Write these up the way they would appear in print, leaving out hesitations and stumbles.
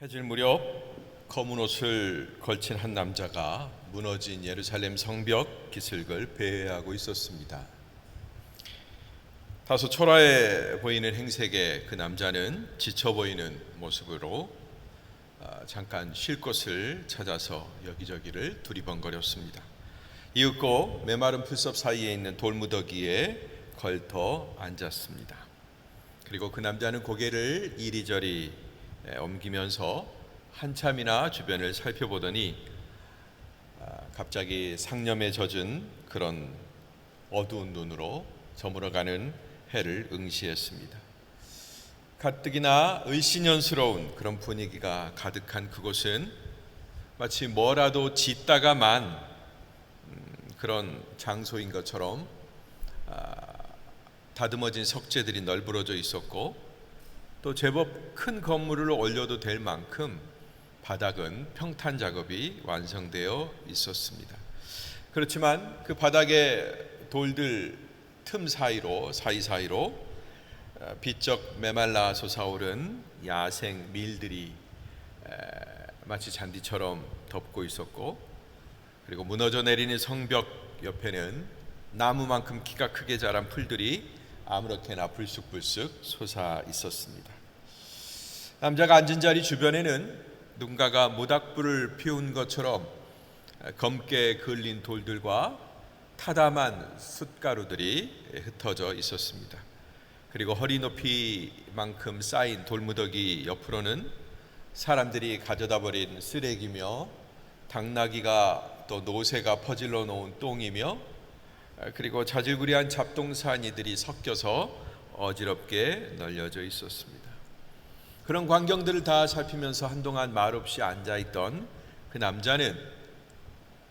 해질 무렵 검은 옷을 걸친 한 남자가 무너진 예루살렘 성벽 기슭을 배회하고 있었습니다. 다소 초라해 보이는 행색의 그 남자는 지쳐 보이는 모습으로 잠깐 쉴 곳을 찾아서 여기저기를 두리번거렸습니다. 이윽고 메마른 풀숲 사이에 있는 돌무더기에 걸터 앉았습니다. 그리고 그 남자는 고개를 이리저리 옮기면서 한참이나 주변을 살펴보더니 갑자기 상념에 젖은 그런 어두운 눈으로 저물어가는 해를 응시했습니다. 가뜩이나 을씨년스러운 그런 분위기가 가득한 그곳은 마치 뭐라도 짓다가 만 그런 장소인 것처럼 다듬어진 석재들이 널브러져 있었고, 또 제법 큰 건물을 올려도 될 만큼 바닥은 평탄 작업이 완성되어 있었습니다. 그렇지만 그 바닥의 돌들 틈 사이사이로 비쩍 메말라 솟아오른 야생 밀들이 마치 잔디처럼 덮고 있었고, 그리고 무너져 내리는 성벽 옆에는 나무만큼 키가 크게 자란 풀들이 아무렇게나 불쑥불쑥 솟아 있었습니다. 남자가 앉은 자리 주변에는 누군가가 모닥불을 피운 것처럼 검게 그을린 돌들과 타담한 숯가루들이 흩어져 있었습니다. 그리고 허리 높이만큼 쌓인 돌무더기 옆으로는 사람들이 가져다 버린 쓰레기며 당나귀가 또 노새가 퍼질러 놓은 똥이며, 그리고 자질구레한 잡동사니들이 섞여서 어지럽게 널려져 있었습니다. 그런 광경들을 다 살피면서 한동안 말없이 앉아있던 그 남자는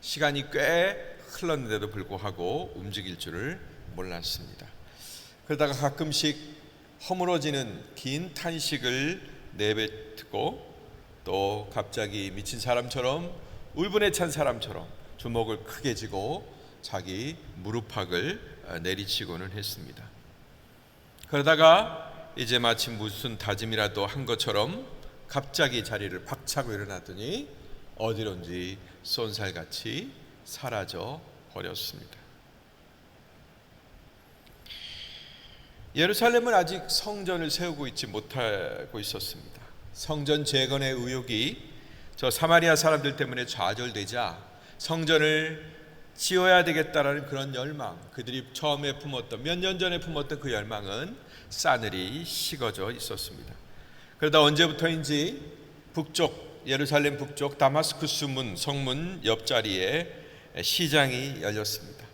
시간이 꽤 흘렀는데도 불구하고 움직일 줄을 몰랐습니다. 그러다가 가끔씩 허물어지는 긴 탄식을 내뱉고, 또 갑자기 미친 사람처럼 울분에 찬 사람처럼 주먹을 크게 쥐고 자기 무릎팍을 내리치고는 했습니다. 그러다가 이제 마치 무슨 다짐이라도 한 것처럼 갑자기 자리를 박차고 일어나더니 어디론지 쏜살같이 사라져 버렸습니다. 예루살렘은 아직 성전을 세우고 있지 못하고 있었습니다. 성전 재건의 의욕이 저 사마리아 사람들 때문에 좌절되자 성전을 지어야 되겠다라는 그런 열망, 그들이 처음에 품었던, 몇 년 전에 품었던 그 열망은 싸늘히 식어져 있었습니다. 그러다 언제부터인지 북쪽, 예루살렘 북쪽 다마스쿠스 성문 옆자리에 시장이 열렸습니다.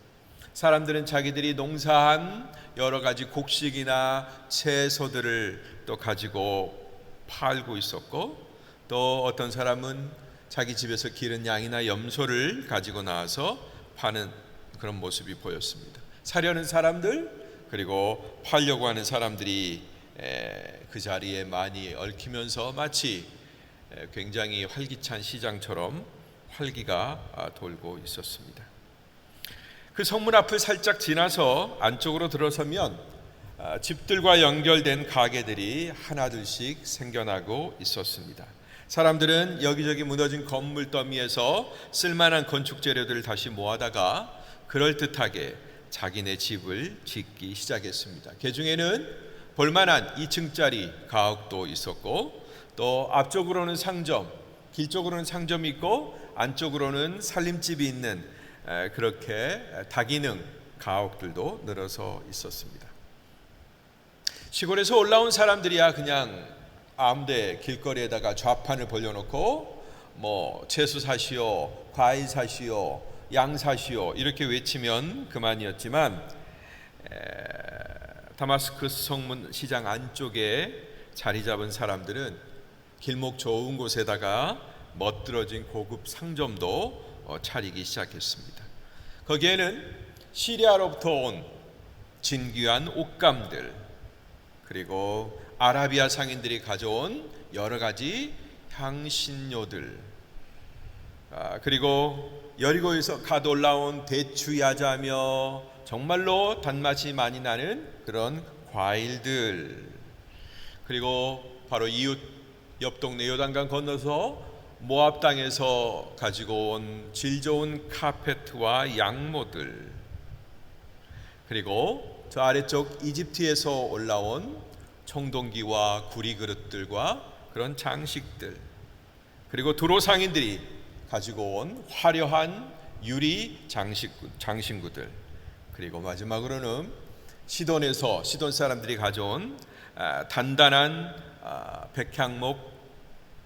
사람들은 자기들이 농사한 여러 가지 곡식이나 채소들을 또 가지고 팔고 있었고, 또 어떤 사람은 자기 집에서 기른 양이나 염소를 가지고 나와서 파는 그런 모습이 보였습니다. 사려는 사람들, 그리고 팔려고 하는 사람들이 그 자리에 많이 얽히면서 마치 굉장히 활기찬 시장처럼 활기가 돌고 있었습니다. 그 성문 앞을 살짝 지나서 안쪽으로 들어서면 집들과 연결된 가게들이 하나둘씩 생겨나고 있었습니다. 사람들은 여기저기 무너진 건물 더미에서 쓸만한 건축 재료들을 다시 모아다가 그럴듯하게 자기네 집을 짓기 시작했습니다. 그 중에는 볼만한 2층짜리 가옥도 있었고, 또 앞쪽으로는 상점, 길 쪽으로는 상점이 있고 안쪽으로는 살림집이 있는 그렇게 다기능 가옥들도 늘어서 있었습니다. 시골에서 올라온 사람들이야 그냥 아무데 길거리에다가 좌판을 벌려놓고 채소 사시오, 과일 사시오, 양 사시오 이렇게 외치면 그만이었지만, 다마스쿠스 성문 시장 안쪽에 자리 잡은 사람들은 길목 좋은 곳에다가 멋들어진 고급 상점도 차리기 시작했습니다. 거기에는 시리아로부터 온 진귀한 옷감들, 그리고 아라비아 상인들이 가져온 여러 가지 향신료들, 그리고 여리고에서 갓 올라온 대추 야자며 정말로 단맛이 많이 나는 그런 과일들, 그리고 바로 이웃 옆 동네 요단강 건너서 모압 땅에서 가지고 온 질 좋은 카페트와 양모들, 그리고 저 아래쪽 이집트에서 올라온 청동기와 구리 그릇들과 그런 장식들, 그리고 두로 상인들이 가지고 온 화려한 유리 장신구들, 그리고 마지막으로는 시돈 사람들이 가져온 단단한 백향목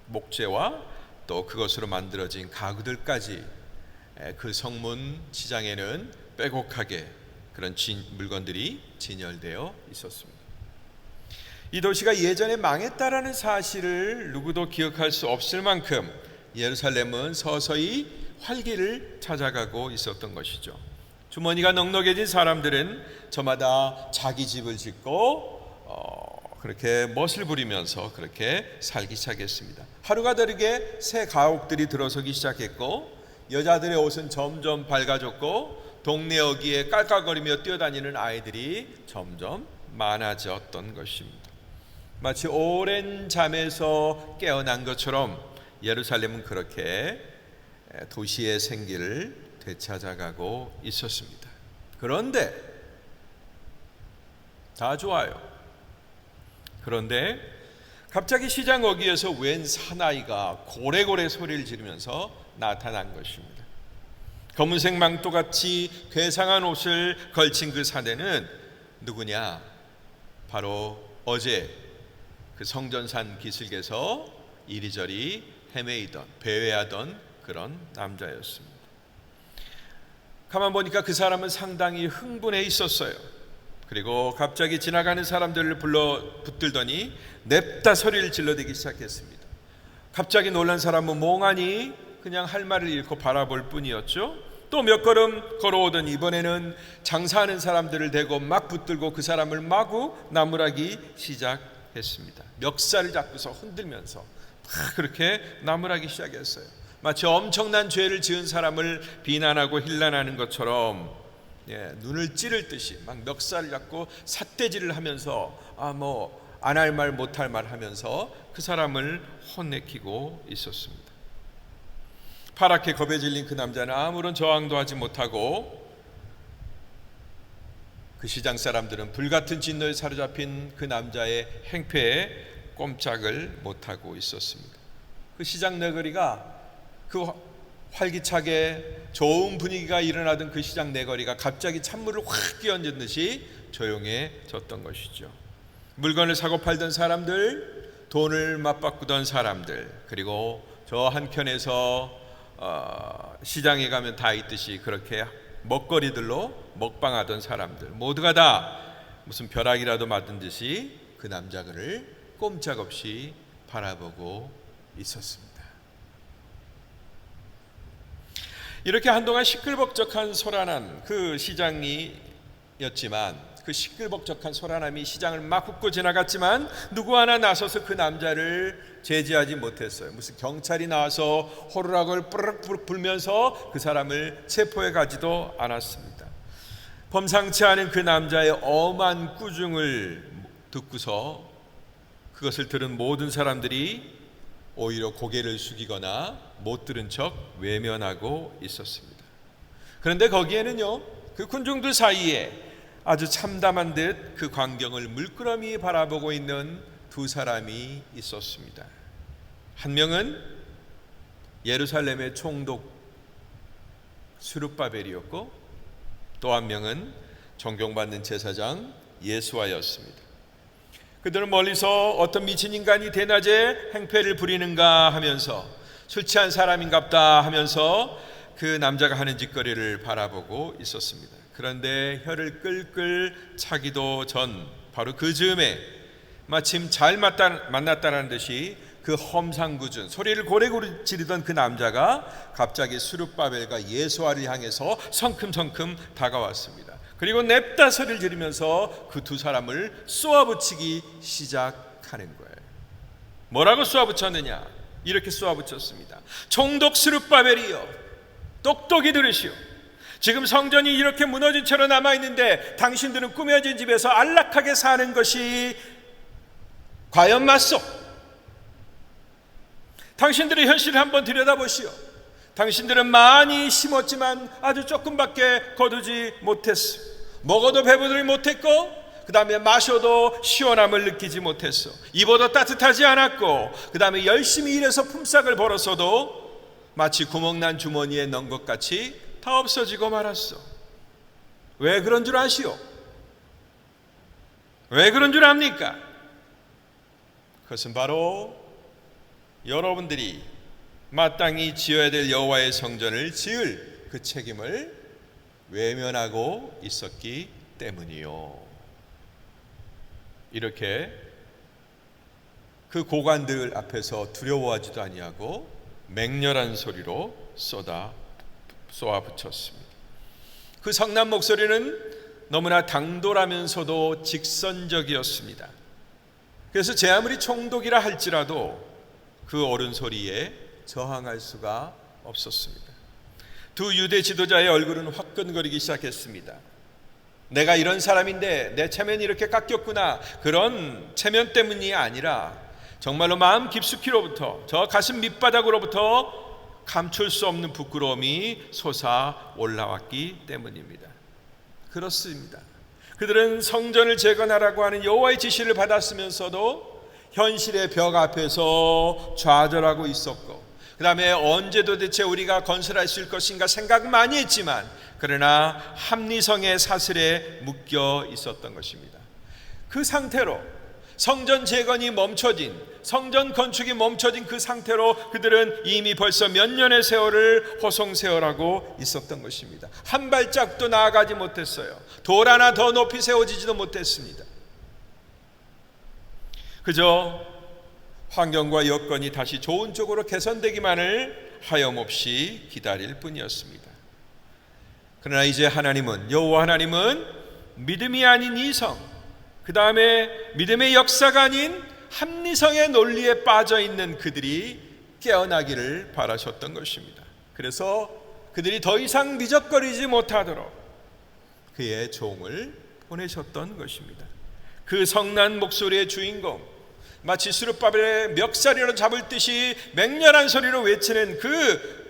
목재와 또 그것으로 만들어진 가구들까지 그 성문 시장에는 빼곡하게 그런 물건들이 진열되어 있었습니다. 이 도시가 예전에 망했다라는 사실을 누구도 기억할 수 없을 만큼 예루살렘은 서서히 활기를 찾아가고 있었던 것이죠. 주머니가 넉넉해진 사람들은 저마다 자기 집을 짓고 그렇게 멋을 부리면서 그렇게 살기 시작했습니다. 하루가 다르게 새 가옥들이 들어서기 시작했고, 여자들의 옷은 점점 밝아졌고, 동네 어귀에 깔깔거리며 뛰어다니는 아이들이 점점 많아졌던 것입니다. 마치 오랜 잠에서 깨어난 것처럼 예루살렘은 그렇게 도시의 생기를 되찾아가고 있었습니다. 그런데 다 좋아요. 그런데 갑자기 시장 어귀에서 웬 사나이가 고래고래 소리를 지르면서 나타난 것입니다. 검은색 망토같이 괴상한 옷을 걸친 그 사내는 누구냐? 바로 어제 그 성전산 기슭에서 이리저리 헤매이던, 배회하던 그런 남자였습니다. 가만 보니까 그 사람은 상당히 흥분해 있었어요. 그리고 갑자기 지나가는 사람들을 불러 붙들더니 냅다 소리를 질러대기 시작했습니다. 갑자기 놀란 사람은 멍하니 그냥 할 말을 잃고 바라볼 뿐이었죠. 또 몇 걸음 걸어오던 이번에는 장사하는 사람들을 대고 막 붙들고 그 사람을 마구 나무라기 시작했습니다. 멱살을 잡고서 흔들면서 막 그렇게 나무라기 시작했어요. 마치 엄청난 죄를 지은 사람을 비난하고 힐난하는 것처럼 눈을 찌를 듯이 막 멱살을 잡고 삿대질을 하면서 안 할 말 못 할 말 하면서 그 사람을 혼내키고 있었습니다. 파랗게 겁에 질린 그 남자는 아무런 저항도 하지 못하고, 그 시장 사람들은 불같은 진노에 사로잡힌 그 남자의 행패에 꼼짝을 못하고 있었습니다. 그 시장 내거리가, 그 활기차게 좋은 분위기가 일어나던 그 시장 내거리가 갑자기 찬물을 확 끼얹은 듯이 조용해졌던 것이죠. 물건을 사고 팔던 사람들, 돈을 맞바꾸던 사람들, 그리고 저 한켠에서 시장에 가면 다 있듯이 그렇게 먹거리들로 먹방하던 사람들, 모두가 다 무슨 벼락이라도 맞은 듯이 그 남자를 꼼짝없이 바라보고 있었습니다. 이렇게 한동안 시끌벅적한 소란한 그 시장이었지만, 그 시끌벅적한 소란함이 시장을 막 훑고 지나갔지만 누구 하나 나서서 그 남자를 제지하지 못했어요. 무슨 경찰이 나와서 호루라기를 뿌르륵 불면서 그 사람을 체포해 가지도 않았습니다. 범상치 않은 그 남자의 엄한 꾸중을 듣고서 그것을 들은 모든 사람들이 오히려 고개를 숙이거나 못 들은 척 외면하고 있었습니다. 그런데 거기에는요, 그 군중들 사이에 아주 참담한 듯 그 광경을 물끄러미 바라보고 있는 두 사람이 있었습니다. 한 명은 예루살렘의 총독 스룹바벨이었고, 또 한 명은 존경받는 제사장 예수아였습니다. 그들은 멀리서 어떤 미친 인간이 대낮에 행패를 부리는가 하면서, 술 취한 사람인갑다 하면서 그 남자가 하는 짓거리를 바라보고 있었습니다. 그런데 혀를 끌끌 차기도 전 바로 그 즈음에 마침 잘 만났다는 듯이 그 험상궂은 소리를 고래고래 지르던 그 남자가 갑자기 스룹바벨과 예수아를 향해서 성큼성큼 다가왔습니다. 그리고 냅다 소리를 지르면서 그 두 사람을 쏘아붙이기 시작하는 거예요. 뭐라고 쏘아붙였느냐? 이렇게 쏘아붙였습니다. 총독 스룹바벨이여, 똑똑히 들으시오. 지금 성전이 이렇게 무너진 채로 남아있는데 당신들은 꾸며진 집에서 안락하게 사는 것이 과연 맞소? 당신들의 현실을 한번 들여다보시오. 당신들은 많이 심었지만 아주 조금밖에 거두지 못했어. 먹어도 배부르지 못했고, 그 다음에 마셔도 시원함을 느끼지 못했어. 입어도 따뜻하지 않았고, 그 다음에 열심히 일해서 품삯을 벌었어도 마치 구멍난 주머니에 넣은 것 같이 다 없어지고 말았어. 왜 그런 줄 아시오? 왜 그런 줄 압니까? 그것은 바로 여러분들이 마땅히 지어야 될 여호와의 성전을 지을 그 책임을 외면하고 있었기 때문이요. 이렇게 그 고관들 앞에서 두려워하지도 아니하고 맹렬한 소리로 쏘아붙였습니다. 그 성난 목소리는 너무나 당돌하면서도 직선적이었습니다. 그래서 제 아무리 총독이라 할지라도 그 옳은 소리에 저항할 수가 없었습니다. 두 유대 지도자의 얼굴은 화끈거리기 시작했습니다. 내가 이런 사람인데 내 체면이 이렇게 깎였구나, 그런 체면 때문이 아니라 정말로 마음 깊숙이로부터, 저 가슴 밑바닥으로부터 감출 수 없는 부끄러움이 솟아 올라왔기 때문입니다. 그렇습니다. 그들은 성전을 재건하라고 하는 여호와의 지시를 받았으면서도 현실의 벽 앞에서 좌절하고 있었고, 그 다음에 언제 도대체 우리가 건설할 수 있을 것인가 생각 많이 했지만, 그러나 합리성의 사슬에 묶여 있었던 것입니다. 그 상태로 성전 재건이 멈춰진, 성전 건축이 멈춰진 그 상태로 그들은 이미 벌써 몇 년의 세월을 호송세월하고 있었던 것입니다. 한 발짝도 나아가지 못했어요. 돌 하나 더 높이 세워지지도 못했습니다. 그저 환경과 여건이 다시 좋은 쪽으로 개선되기만을 하염없이 기다릴 뿐이었습니다. 그러나 이제 하나님은, 여호와 하나님은 믿음이 아닌 이성, 그 다음에 믿음의 역사가 아닌 합리성의 논리에 빠져있는 그들이 깨어나기를 바라셨던 것입니다. 그래서 그들이 더 이상 미적거리지 못하도록 그의 종을 보내셨던 것입니다. 그 성난 목소리의 주인공, 마치 스룹바벨의 멱살이로 잡을 듯이 맹렬한 소리로 외치는 그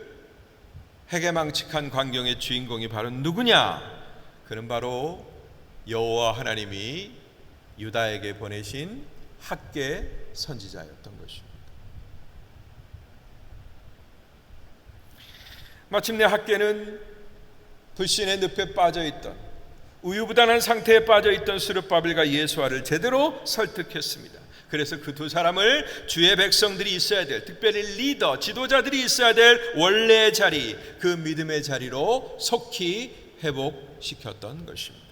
해괴망측한 광경의 주인공이 바로 누구냐? 그는 바로 여호와 하나님이 유다에게 보내신 학개 선지자였던 것입니다. 마침내 학개는 불신의 늪에 빠져있던, 우유부단한 상태에 빠져있던 스룹바벨과 예수아를 제대로 설득했습니다. 그래서 그 두 사람을 주의 백성들이 있어야 될, 특별히 리더, 지도자들이 있어야 될 원래의 자리, 그 믿음의 자리로 속히 회복시켰던 것입니다.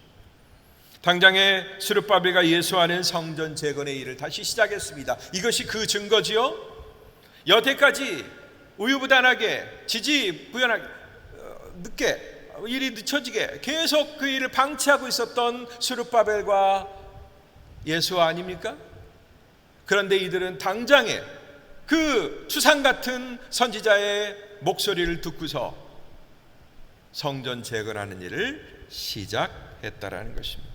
당장에 스룹바벨과 예수아는 성전 재건의 일을 다시 시작했습니다. 이것이 그 증거지요. 여태까지 우유부단하게, 지지부연하게, 늦게, 일이 늦춰지게 계속 그 일을 방치하고 있었던 스룹바벨과 예수아 아닙니까? 그런데 이들은 당장에 그 추상 같은 선지자의 목소리를 듣고서 성전 재건하는 일을 시작했다라는 것입니다.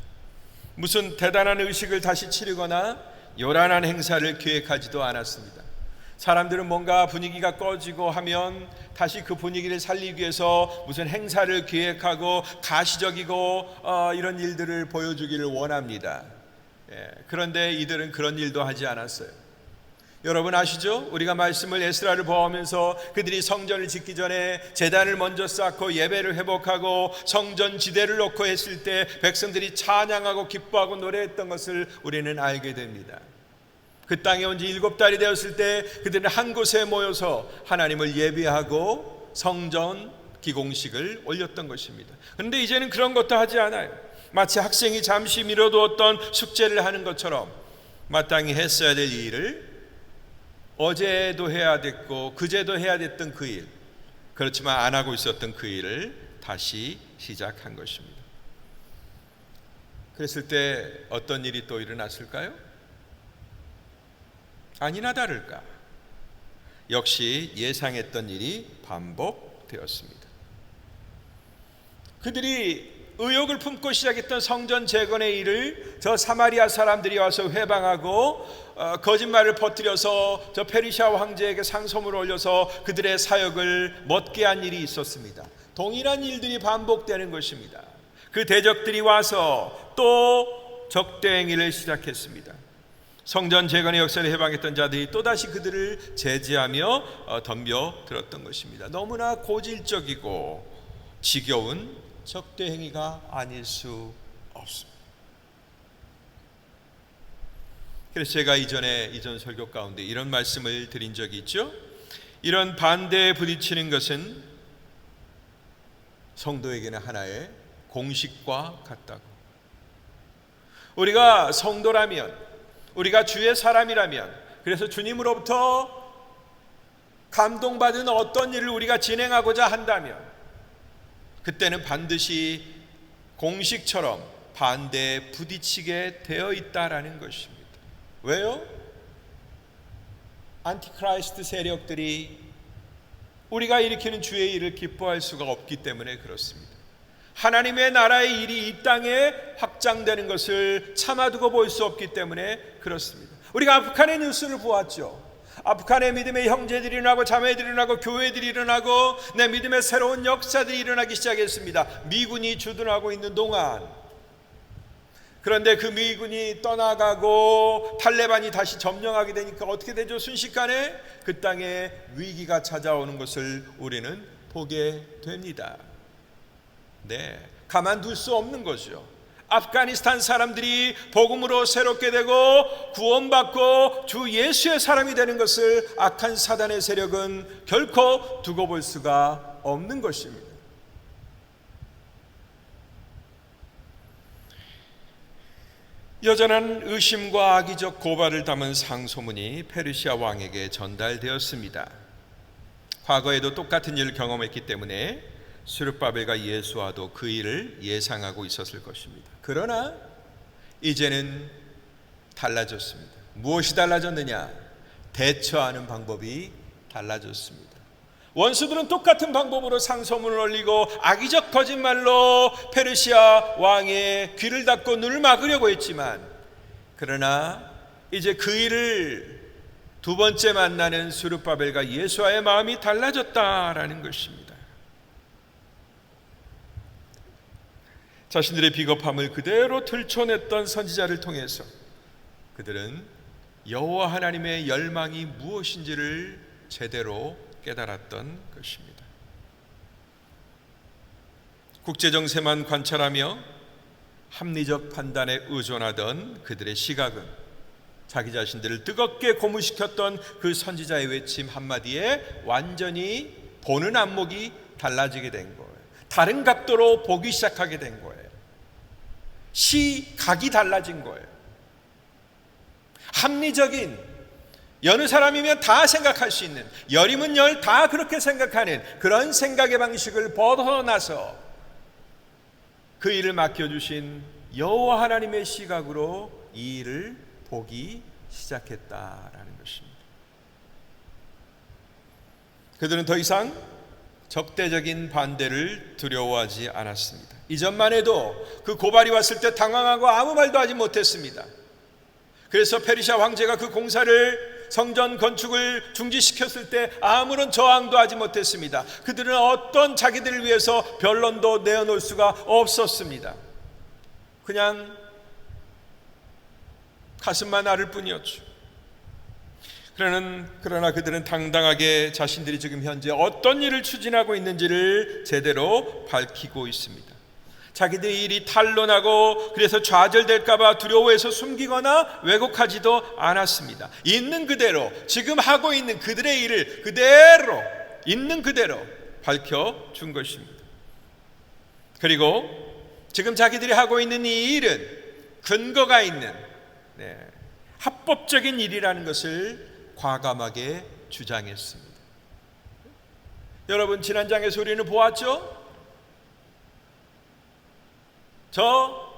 무슨 대단한 의식을 다시 치르거나 요란한 행사를 계획하지도 않았습니다. 사람들은 뭔가 분위기가 꺼지고 하면 다시 그 분위기를 살리기 위해서 무슨 행사를 계획하고 가시적이고 이런 일들을 보여주기를 원합니다. 그런데 이들은 그런 일도 하지 않았어요. 여러분 아시죠? 우리가 말씀을 에스라를 보면서 그들이 성전을 짓기 전에 제단을 먼저 쌓고 예배를 회복하고 성전 지대를 놓고 했을 때 백성들이 찬양하고 기뻐하고 노래했던 것을 우리는 알게 됩니다. 그 땅에 온 지 7달이 되었을 때 그들은 한 곳에 모여서 하나님을 예배하고 성전 기공식을 올렸던 것입니다. 그런데 이제는 그런 것도 하지 않아요. 마치 학생이 잠시 미뤄두었던 숙제를 하는 것처럼 마땅히 했어야 될 일을 어제도 해야 됐고 그제도 해야 됐던 그 일, 그렇지만 안 하고 있었던 그 일을 다시 시작한 것입니다. 그랬을 때 어떤 일이 또 일어났을까요? 아니나 다를까 역시 예상했던 일이 반복되었습니다. 그들이 의욕을 품고 시작했던 성전 재건의 일을 저 사마리아 사람들이 와서 회방하고 거짓말을 퍼뜨려서 저 페르시아 황제에게 상소문을 올려서 그들의 사역을 멎게 한 일이 있었습니다. 동일한 일들이 반복되는 것입니다. 그 대적들이 와서 또 적대 행위를 시작했습니다. 성전 재건의 역사를 해방했던 자들이 또다시 그들을 제지하며 덤벼들었던 것입니다. 너무나 고질적이고 지겨운 적대 행위가 아닐 수 없습니다. 그래서 제가 이전 설교 가운데 이런 말씀을 드린 적이 있죠. 이런 반대에 부딪히는 것은 성도에게는 하나의 공식과 같다고. 우리가 성도라면, 우리가 주의 사람이라면, 그래서 주님으로부터 감동받은 어떤 일을 우리가 진행하고자 한다면 그때는 반드시 공식처럼 반대에 부딪히게 되어 있다라는 것입니다. 왜요? 안티크라이스트 세력들이 우리가 일으키는 주의 일을 기뻐할 수가 없기 때문에 그렇습니다. 하나님의 나라의 일이 이 땅에 확장되는 것을 참아두고 볼 수 없기 때문에 그렇습니다. 우리가 아프간의 뉴스를 보았죠. 아프간의 믿음의 형제들이 일어나고 자매들이 일어나고 교회들이 일어나고 내 믿음의 새로운 역사들이 일어나기 시작했습니다. 미군이 주둔하고 있는 동안. 그런데 그 미군이 떠나가고 탈레반이 다시 점령하게 되니까 어떻게 되죠? 순식간에 그 땅에 위기가 찾아오는 것을 우리는 보게 됩니다. 네, 가만둘 수 없는 거죠. 아프가니스탄 사람들이 복음으로 새롭게 되고 구원받고 주 예수의 사람이 되는 것을 악한 사단의 세력은 결코 두고 볼 수가 없는 것입니다. 여전한 의심과 악의적 고발을 담은 상소문이 페르시아 왕에게 전달되었습니다. 과거에도 똑같은 일을 경험했기 때문에 스룹바벨과 예수아도 그 일을 예상하고 있었을 것입니다. 그러나 이제는 달라졌습니다. 무엇이 달라졌느냐? 대처하는 방법이 달라졌습니다. 원수들은 똑같은 방법으로 상소문을 올리고 악의적 거짓말로 페르시아 왕의 귀를 닫고 눈을 막으려고 했지만, 그러나 이제 그 일을 두 번째 만나는 스룹바벨과 예수아의 마음이 달라졌다라는 것입니다. 자신들의 비겁함을 그대로 들춰냈던 선지자를 통해서 그들은 여호와 하나님의 열망이 무엇인지를 제대로 깨달았던 것입니다. 국제정세만 관찰하며 합리적 판단에 의존하던 그들의 시각은 자기 자신들을 뜨겁게 고문시켰던 그 선지자의 외침 한마디에 완전히 보는 안목이 달라지게 된 거예요. 다른 각도로 보기 시작하게 된 거예요. 시각이 달라진 거예요. 합리적인, 여느 사람이면 다 생각할 수 있는, 열이면 열 다 그렇게 생각하는 그런 생각의 방식을 벗어나서 그 일을 맡겨주신 여호와 하나님의 시각으로 이 일을 보기 시작했다라는 것입니다. 그들은 더 이상 적대적인 반대를 두려워하지 않았습니다. 이전만 해도 그 고발이 왔을 때 당황하고 아무 말도 하지 못했습니다. 그래서 페르시아 황제가 그 공사를, 성전 건축을 중지시켰을 때 아무런 저항도 하지 못했습니다. 그들은 어떤 자기들을 위해서 변론도 내어놓을 수가 없었습니다. 그냥 가슴만 앓을 뿐이었죠. 그러나 그들은 당당하게 자신들이 지금 현재 어떤 일을 추진하고 있는지를 제대로 밝히고 있습니다. 자기들의 일이 탄로나고 그래서 좌절될까봐 두려워해서 숨기거나 왜곡하지도 않았습니다. 있는 그대로, 지금 하고 있는 그들의 일을 그대로, 있는 그대로 밝혀준 것입니다. 그리고 지금 자기들이 하고 있는 이 일은 근거가 있는 합법적인 일이라는 것을 과감하게 주장했습니다. 여러분, 지난 장에서 우리는 보았죠? 저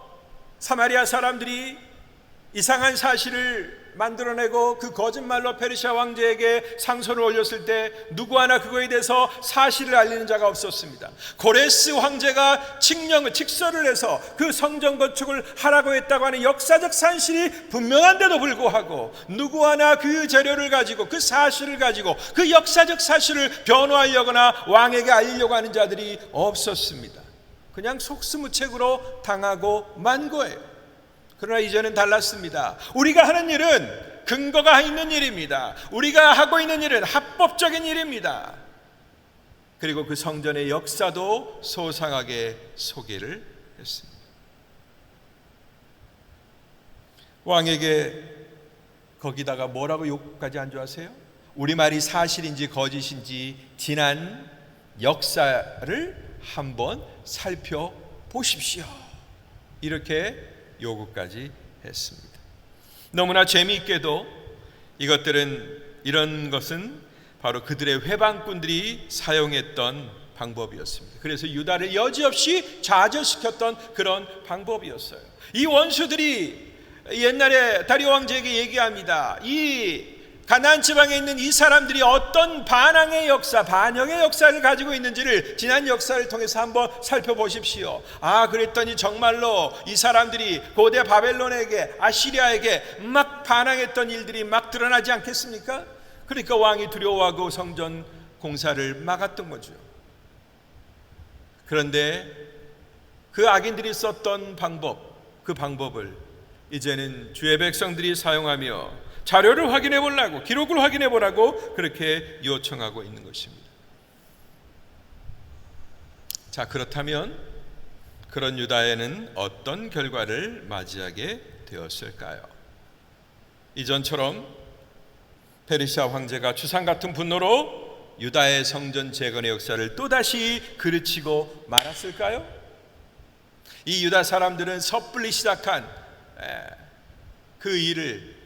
사마리아 사람들이 이상한 사실을 만들어내고 그 거짓말로 페르시아 왕제에게 상소를 올렸을 때 누구 하나 그거에 대해서 사실을 알리는 자가 없었습니다. 고레스 황제가 직서를 해서 그 성전 건축을 하라고 했다고 하는 역사적 산실이 분명한데도 불구하고 누구 하나 그 재료를 가지고 그 사실을 가지고 그 역사적 사실을 변호하려거나 왕에게 알리려고 하는 자들이 없었습니다. 그냥 속수무책으로 당하고 만 거예요. 그러나 이제는 달랐습니다. 우리가 하는 일은 근거가 있는 일입니다. 우리가 하고 있는 일은 합법적인 일입니다. 그리고 그 성전의 역사도 소상하게 소개를 했습니다. 왕에게 거기다가 뭐라고 욕까지 안 좋아하세요? 우리말이 사실인지 거짓인지 지난 역사를 한번 살펴보십시오. 이렇게 요구까지 했습니다. 너무나 재미있게도 이런 것은 바로 그들의 회방꾼들이 사용했던 방법이었습니다. 그래서 유다를 여지없이 좌절시켰던 그런 방법이었어요. 이 원수들이 옛날에 다리오 왕제에게 얘기합니다. 이 가나안 지방에 있는 이 사람들이 어떤 반영의 역사를 가지고 있는지를 지난 역사를 통해서 한번 살펴보십시오. 그랬더니 정말로 이 사람들이 고대 바벨론에게 아시리아에게 막 반항했던 일들이 막 드러나지 않겠습니까? 그러니까 왕이 두려워하고 성전 공사를 막았던 거죠. 그런데 그 악인들이 썼던 그 방법을 이제는 주의 백성들이 사용하며 자료를 확인해 보려고, 기록을 확인해 보라고 그렇게 요청하고 있는 것입니다. 자, 그렇다면 그런 유다에는 어떤 결과를 맞이하게 되었을까요? 이전처럼 페르시아 황제가 주상 같은 분노로 유다의 성전 재건의 역사를 또다시 그르치고 말았을까요? 이 유다 사람들은 섣불리 시작한 그 일을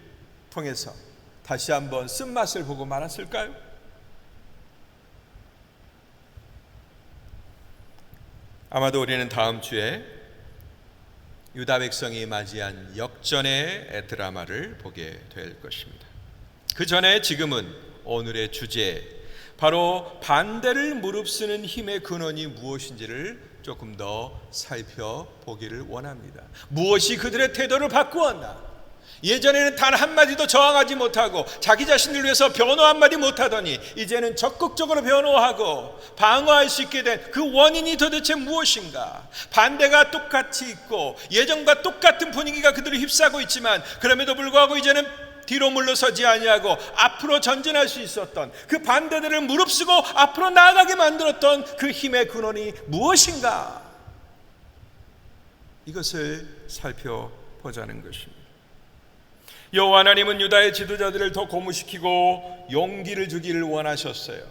통해서 다시 한번 쓴맛을 보고 말았을까요? 아마도 우리는 다음 주에 유다 백성이 맞이한 역전의 드라마를 보게 될 것입니다. 그 전에 지금은 오늘의 주제, 바로 반대를 무릅쓰는 힘의 근원이 무엇인지를 조금 더 살펴보기를 원합니다. 무엇이 그들의 태도를 바꾸었나? 예전에는 단 한마디도 저항하지 못하고 자기 자신을 위해서 변호 한마디 못하더니 이제는 적극적으로 변호하고 방어할 수 있게 된 그 원인이 도대체 무엇인가? 반대가 똑같이 있고 예전과 똑같은 분위기가 그들을 휩싸고 있지만 그럼에도 불구하고 이제는 뒤로 물러서지 아니하고 앞으로 전진할 수 있었던 그 반대들을 무릅쓰고 앞으로 나아가게 만들었던 그 힘의 근원이 무엇인가? 이것을 살펴보자는 것입니다. 여호와 하나님은 유다의 지도자들을 더 고무시키고 용기를 주기를 원하셨어요.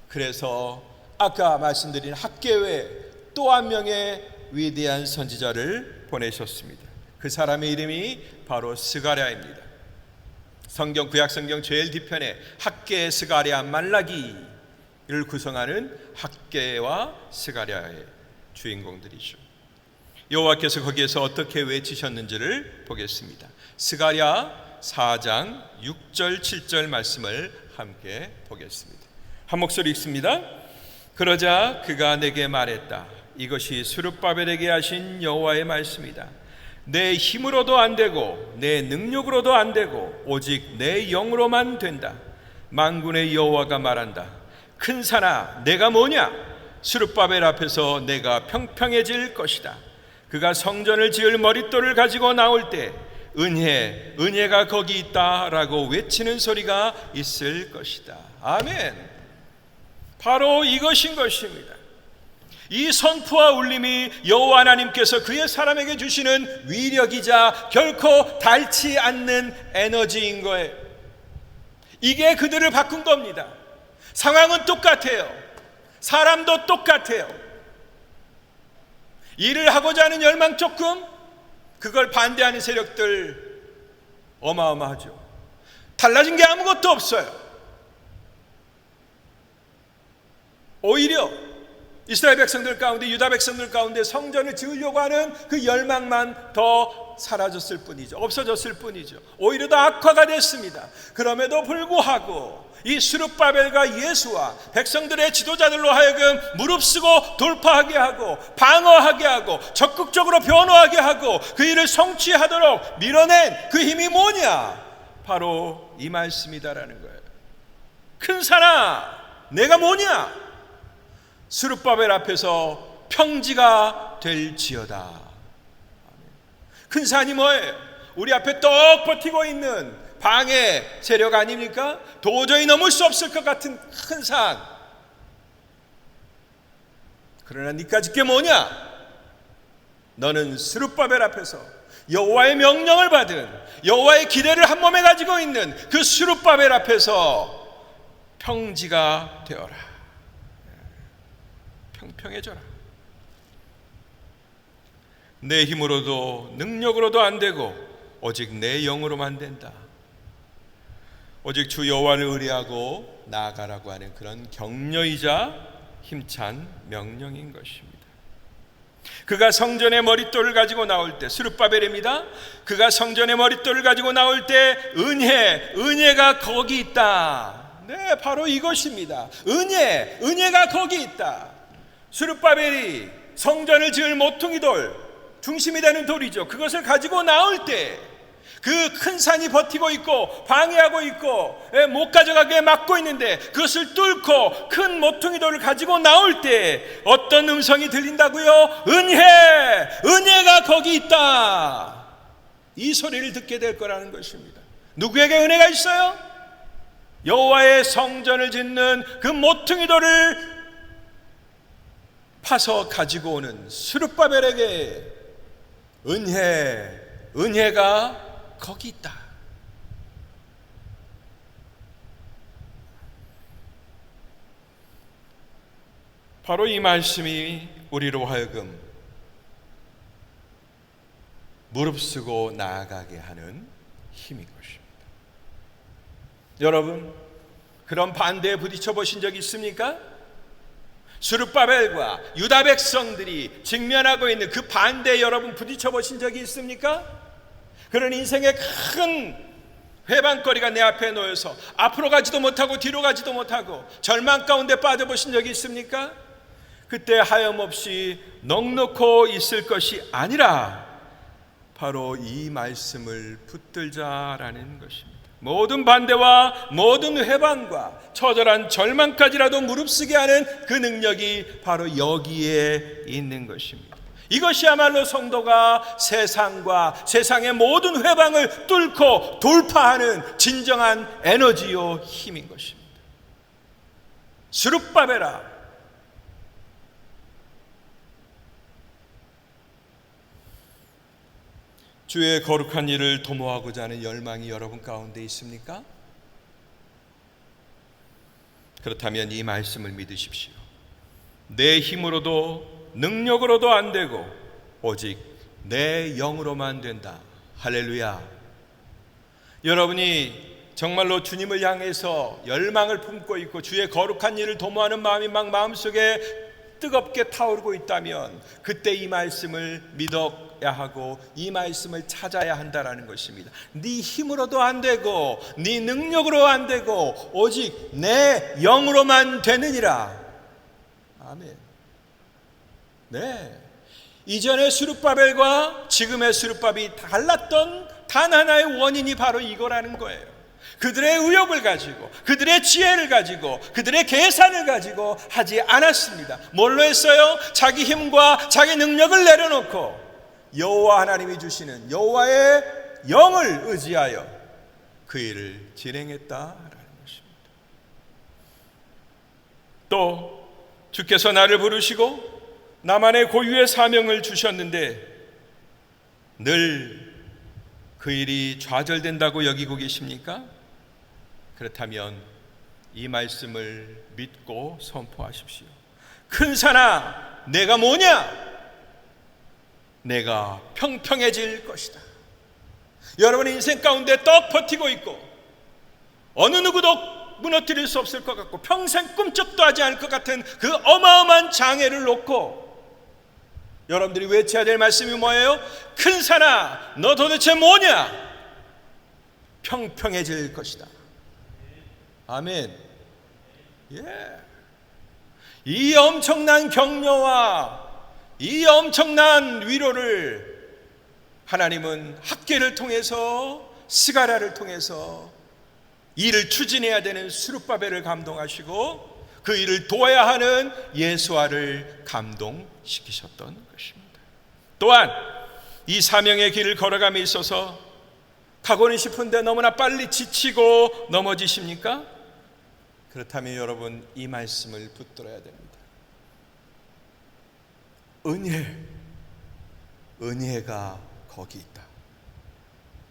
그래서 아까 말씀드린 학개 외에 또 한 명의 위대한 선지자를 보내셨습니다. 그 사람의 이름이 바로 스가랴입니다. 성경 구약성경 제일 뒤편에 학개, 스가랴, 말라기를 구성하는 학개와 스가랴의 주인공들이죠. 여호와께서 거기에서 어떻게 외치셨는지를 보겠습니다. 스가랴 4장 6절 7절 말씀을 함께 보겠습니다. 한 목소리 읽습니다. 그러자 그가 내게 말했다. 이것이 스룹바벨에게 하신 여호와의 말씀이다. 내 힘으로도 안 되고 내 능력으로도 안 되고 오직 내 영으로만 된다. 만군의 여호와가 말한다. 큰 산아 내가 뭐냐? 스룹바벨 앞에서 내가 평평해질 것이다. 그가 성전을 지을 머릿돌을 가지고 나올 때 은혜가 거기 있다라고 외치는 소리가 있을 것이다. 아멘. 바로 이것인 것입니다. 이 선포와 울림이 여호와 하나님께서 그의 사람에게 주시는 위력이자 결코 닳지 않는 에너지인 거예요. 이게 그들을 바꾼 겁니다. 상황은 똑같아요. 사람도 똑같아요. 일을 하고자 하는 열망 조금, 그걸 반대하는 세력들 어마어마하죠. 달라진 게 아무것도 없어요. 오히려 이스라엘 백성들 가운데, 유다 백성들 가운데 성전을 지으려고 하는 그 열망만 더 사라졌을 뿐이죠. 없어졌을 뿐이죠. 오히려 더 악화가 됐습니다. 그럼에도 불구하고 이 스룹바벨과 예수와 백성들의 지도자들로 하여금 무릅쓰고 돌파하게 하고 방어하게 하고 적극적으로 변호하게 하고 그 일을 성취하도록 밀어낸 그 힘이 뭐냐? 바로 이 말씀이다라는 거예요. 큰 산아, 내가 뭐냐? 스룹바벨 앞에서 평지가 될지어다. 큰 산이 뭐예요? 우리 앞에 떡 버티고 있는 방해 세력 아닙니까? 도저히 넘을 수 없을 것 같은 큰 산. 그러나 니까짓 게 뭐냐? 너는 스룹바벨 앞에서 여호와의 명령을 받은, 여호와의 기대를 한 몸에 가지고 있는 그 스룹바벨 앞에서 평지가 되어라. 평평해져라. 내 힘으로도 능력으로도 안 되고 오직 내 영으로만 된다. 오직 주 여호와를 의뢰하고 나아가라고 하는 그런 격려이자 힘찬 명령인 것입니다. 그가 성전의 머릿돌을 가지고 나올 때, 스룹바벨입니다. 그가 성전의 머릿돌을 가지고 나올 때 은혜가 거기 있다. 네, 바로 이것입니다. 은혜가 거기 있다. 스룹바벨이 성전을 지을 모퉁이 돌, 중심이 되는 돌이죠. 그것을 가지고 나올 때 그 큰 산이 버티고 있고 방해하고 있고 못 가져가게 막고 있는데 그것을 뚫고 큰 모퉁이 돌을 가지고 나올 때 어떤 음성이 들린다고요? 은혜가 거기 있다. 이 소리를 듣게 될 거라는 것입니다. 누구에게 은혜가 있어요? 여호와의 성전을 짓는 그 모퉁이 돌을 파서 가지고 오는 스룹바벨에게 은혜가 거기 있다. 바로 이 말씀이 우리로 하여금 무릅쓰고 나아가게 하는 힘인 것입니다. 여러분, 그런 반대에 부딪혀 보신 적 있습니까? 스룹바벨과 유다 백성들이 직면하고 있는 그 반대에 여러분 부딪혀 보신 적이 있습니까? 그런 인생의 큰 회방거리가 내 앞에 놓여서 앞으로 가지도 못하고 뒤로 가지도 못하고 절망 가운데 빠져보신 적이 있습니까? 그때 하염없이 넋놓고 있을 것이 아니라 바로 이 말씀을 붙들자라는 것입니다. 모든 반대와 모든 회방과 처절한 절망까지라도 무릅쓰게 하는 그 능력이 바로 여기에 있는 것입니다. 이것이야말로 성도가 세상과 세상의 모든 회방을 뚫고 돌파하는 진정한 에너지요 힘인 것입니다. 스룹바벨아, 주의 거룩한 일을 도모하고자 하는 열망이 여러분 가운데 있습니까? 그렇다면 이 말씀을 믿으십시오. 내 힘으로도 능력으로도 안 되고 오직 내 영으로만 된다. 할렐루야. 여러분이 정말로 주님을 향해서 열망을 품고 있고 주의 거룩한 일을 도모하는 마음이 막 마음속에 뜨겁게 타오르고 있다면 그때 이 말씀을 믿어야 하고 이 말씀을 찾아야 한다라는 것입니다. 네 힘으로도 안 되고 네 능력으로 안 되고 오직 내 영으로만 되느니라. 아멘. 네, 이전의 스룹바벨과 지금의 스룹바벨이 달랐던 단 하나의 원인이 바로 이거라는 거예요. 그들의 의욕을 가지고 그들의 지혜를 가지고 그들의 계산을 가지고 하지 않았습니다. 뭘로 했어요? 자기 힘과 자기 능력을 내려놓고 여호와 하나님이 주시는 여호와의 영을 의지하여 그 일을 진행했다라는 것입니다. 또 주께서 나를 부르시고 나만의 고유의 사명을 주셨는데 늘 그 일이 좌절된다고 여기고 계십니까? 그렇다면 이 말씀을 믿고 선포하십시오. 큰 산아, 내가 뭐냐? 내가 평평해질 것이다. 여러분의 인생 가운데 떡 버티고 있고 어느 누구도 무너뜨릴 수 없을 것 같고 평생 꿈쩍도 하지 않을 것 같은 그 어마어마한 장애를 놓고 여러분들이 외쳐야 될 말씀이 뭐예요? 큰 산아, 너 도대체 뭐냐? 평평해질 것이다. 아멘. 예. 이 엄청난 격려와 이 엄청난 위로를 하나님은 학계를 통해서, 스가랴를 통해서 일을 추진해야 되는 스룹바벨을 감동하시고 그 일을 도와야 하는 예수아를 감동시키셨던 것입니다. 또한 이 사명의 길을 걸어감에 있어서 가고는 싶은데 너무나 빨리 지치고 넘어지십니까? 그렇다면 여러분, 이 말씀을 붙들어야 됩니다. 은혜가 거기 있다.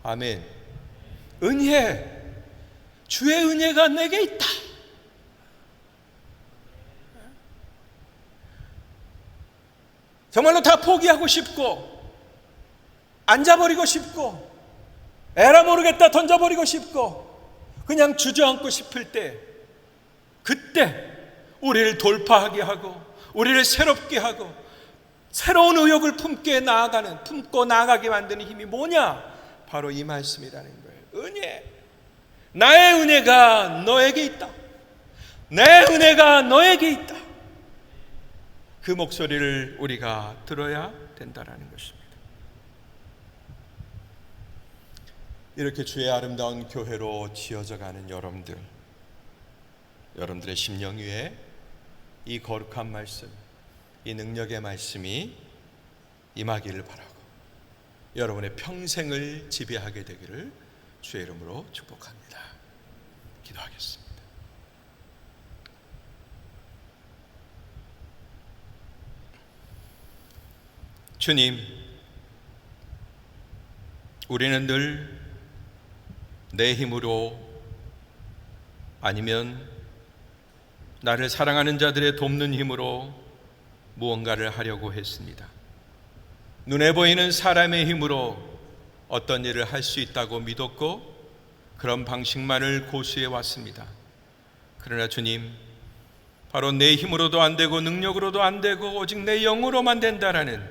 아멘. 주의 은혜가 내게 있다. 정말로 다 포기하고 싶고 앉아버리고 싶고 에라 모르겠다 던져버리고 싶고 그냥 주저앉고 싶을 때, 그때 우리를 돌파하게 하고 우리를 새롭게 하고 새로운 의욕을 품고 나아가게 만드는 힘이 뭐냐? 바로 이 말씀이라는 거예요. 은혜. 나의 은혜가 너에게 있다. 내 은혜가 너에게 있다. 그 목소리를 우리가 들어야 된다는 것입니다. 이렇게 주의 아름다운 교회로 지어져 가는 여러분들의 심령 위에 이 거룩한 말씀, 이 능력의 말씀이 임하기를 바라고 여러분의 평생을 지배하게 되기를 주의 이름으로 축복합니다. 기도하겠습니다. 주님, 우리는 늘 내 힘으로 아니면 나를 사랑하는 자들의 돕는 힘으로 무언가를 하려고 했습니다. 눈에 보이는 사람의 힘으로 어떤 일을 할 수 있다고 믿었고 그런 방식만을 고수해 왔습니다. 그러나 주님, 바로 내 힘으로도 안 되고 능력으로도 안 되고 오직 내 영으로만 된다라는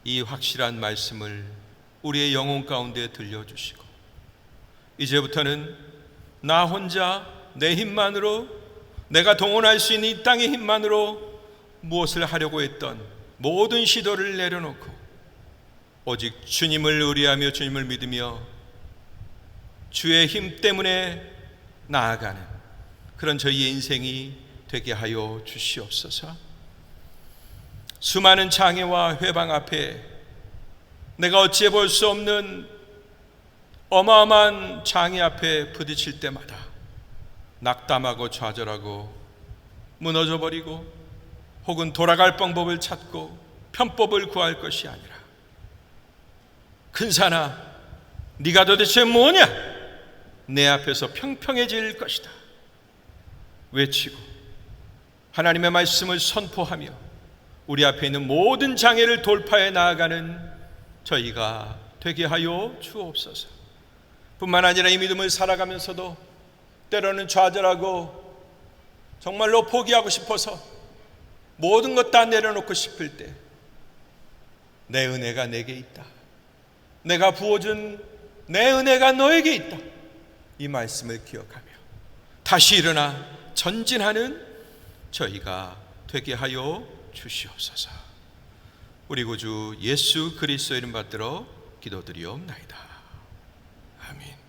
이 확실한 말씀을 우리의 영혼 가운데 들려주시고 이제부터는 나 혼자 내 힘만으로, 내가 동원할 수 있는 이 땅의 힘만으로 무엇을 하려고 했던 모든 시도를 내려놓고 오직 주님을 의뢰하며 주님을 믿으며 주의 힘 때문에 나아가는 그런 저희의 인생이 되게 하여 주시옵소서. 수많은 장애와 회방 앞에 내가 어찌해 볼 수 없는 어마어마한 장애 앞에 부딪힐 때마다 낙담하고 좌절하고 무너져 버리고 혹은 돌아갈 방법을 찾고 편법을 구할 것이 아니라 큰 산아, 네가 도대체 뭐냐? 내 앞에서 평평해질 것이다 외치고 하나님의 말씀을 선포하며 우리 앞에 있는 모든 장애를 돌파해 나아가는 저희가 되게 하여 주옵소서. 뿐만 아니라 이 믿음을 살아가면서도 때로는 좌절하고 정말로 포기하고 싶어서 모든 것 다 내려놓고 싶을 때 내 은혜가 내게 있다. 내가 부어준 내 은혜가 너에게 있다. 이 말씀을 기억하며 다시 일어나 전진하는 저희가 되게 하여 주시옵소서. 우리 구주 예수 그리스도 이름 받들어 기도드리옵나이다. 아멘.